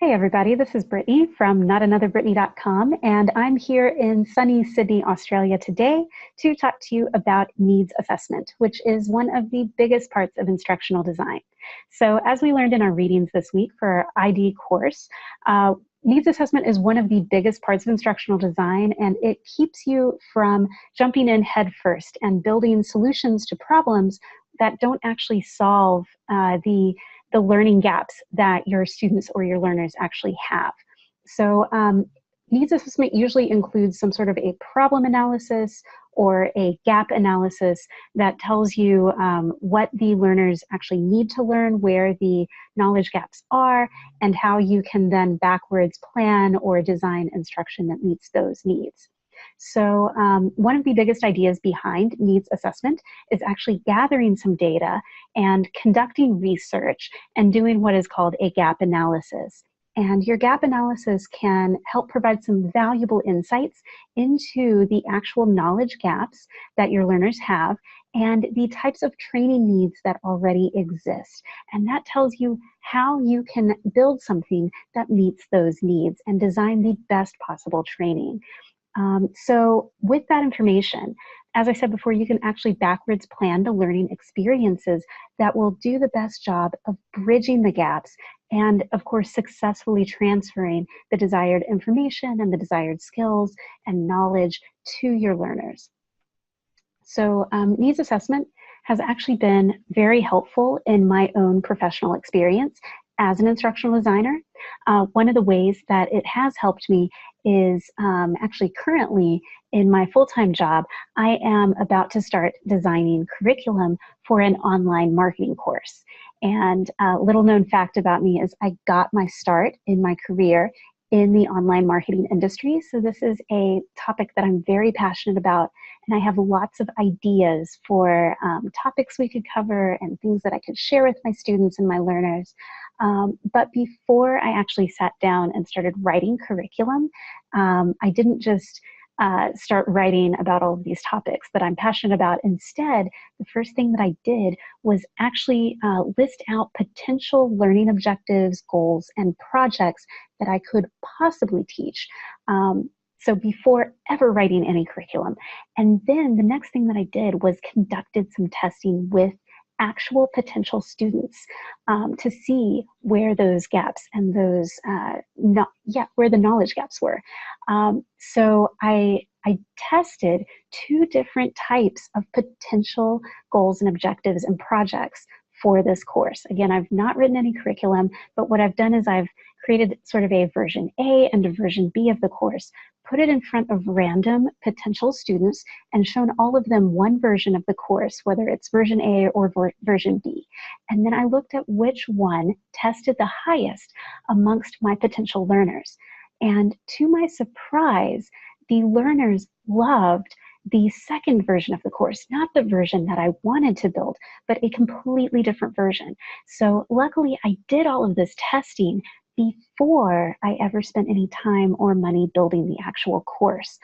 Hey everybody, this is Brittany from notanotherbrittany.com, and I'm here in sunny Sydney, Australia today to talk to you about needs assessment, which is one of the biggest parts of instructional design. So as we learned in our readings this week for our ID course, needs assessment is one of the biggest parts of instructional design, and it keeps you from jumping in head first and building solutions to problems that don't actually solve the learning gaps that your students or your learners actually have. So needs assessment usually includes some sort of a problem analysis or a gap analysis that tells you what the learners actually need to learn, where the knowledge gaps are, and how you can then backwards plan or design instruction that meets those needs. So one of the biggest ideas behind needs assessment is actually gathering some data and conducting research and doing what is called a gap analysis. And your gap analysis can help provide some valuable insights into the actual knowledge gaps that your learners have and the types of training needs that already exist. And that tells you how you can build something that meets those needs and design the best possible training. So with that information, as I said before, you can actually backwards plan the learning experiences that will do the best job of bridging the gaps and, of course, successfully transferring the desired information and the desired skills and knowledge to your learners. So needs assessment has actually been very helpful in my own professional experience as an instructional designer. One of the ways that it has helped me is actually currently in my full-time job, I am about to start designing curriculum for an online marketing course. And a little known fact about me is I got my start in my career in the online marketing industry. So this is a topic that I'm very passionate about, and I have lots of ideas for topics we could cover and things that I could share with my students and my learners. But before I actually sat down and started writing curriculum, I didn't just start writing about all of these topics that I'm passionate about. Instead, the first thing that I did was actually list out potential learning objectives, goals, and projects that I could possibly teach. So before ever writing any curriculum. And then the next thing that I did was conducted some testing with actual potential students to see where those gaps and those, where the knowledge gaps were. So I tested two different types of potential goals and objectives and projects for this course. Again, I've not written any curriculum, but what I've done is I've created sort of a version A and a version B of the course, put it in front of random potential students and shown all of them one version of the course, whether it's version A or version B. And then I looked at which one tested the highest amongst my potential learners. And to my surprise, the learners loved the second version of the course, not the version that I wanted to build, but a completely different version. So luckily I did all of this testing before I ever spent any time or money building the actual course.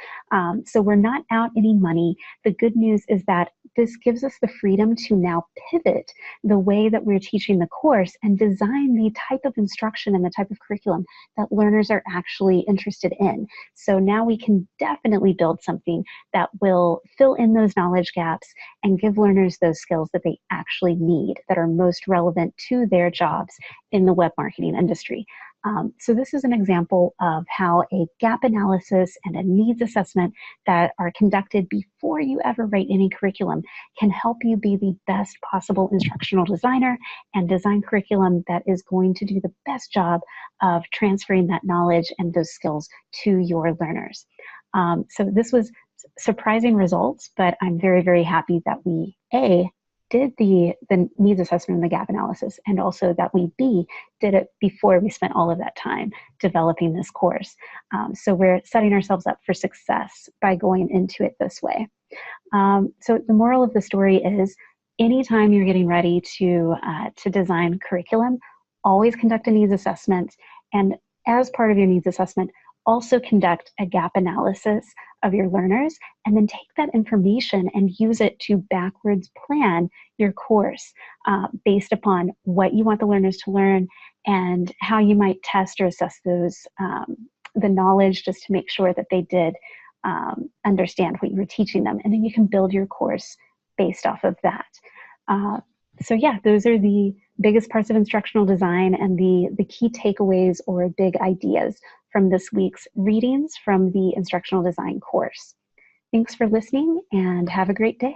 So we're not out any money. The good news is that this gives us the freedom to now pivot the way that we're teaching the course and design the type of instruction and the type of curriculum that learners are actually interested in. So now we can definitely build something that will fill in those knowledge gaps and give learners those skills that they actually need, that are most relevant to their jobs in the web marketing industry. So this is an example of how a gap analysis and a needs assessment that are conducted before you ever write any curriculum can help you be the best possible instructional designer and design curriculum that is going to do the best job of transferring that knowledge and those skills to your learners. So this was surprising results, but I'm very, very happy that we, A, did the needs assessment and the gap analysis, and also that we, B, did it before we spent all of that time developing this course. So we're setting ourselves up for success by going into it this way. So the moral of the story is, anytime you're getting ready to design curriculum, always conduct a needs assessment, and as part of your needs assessment, also conduct a gap analysis of your learners, and then take that information and use it to backwards plan your course based upon what you want the learners to learn and how you might test or assess those, the knowledge, just to make sure that they did understand what you were teaching them. And then you can build your course based off of that. So yeah, those are the biggest parts of instructional design and the key takeaways or big ideas from this week's readings from the instructional design course. Thanks for listening and have a great day.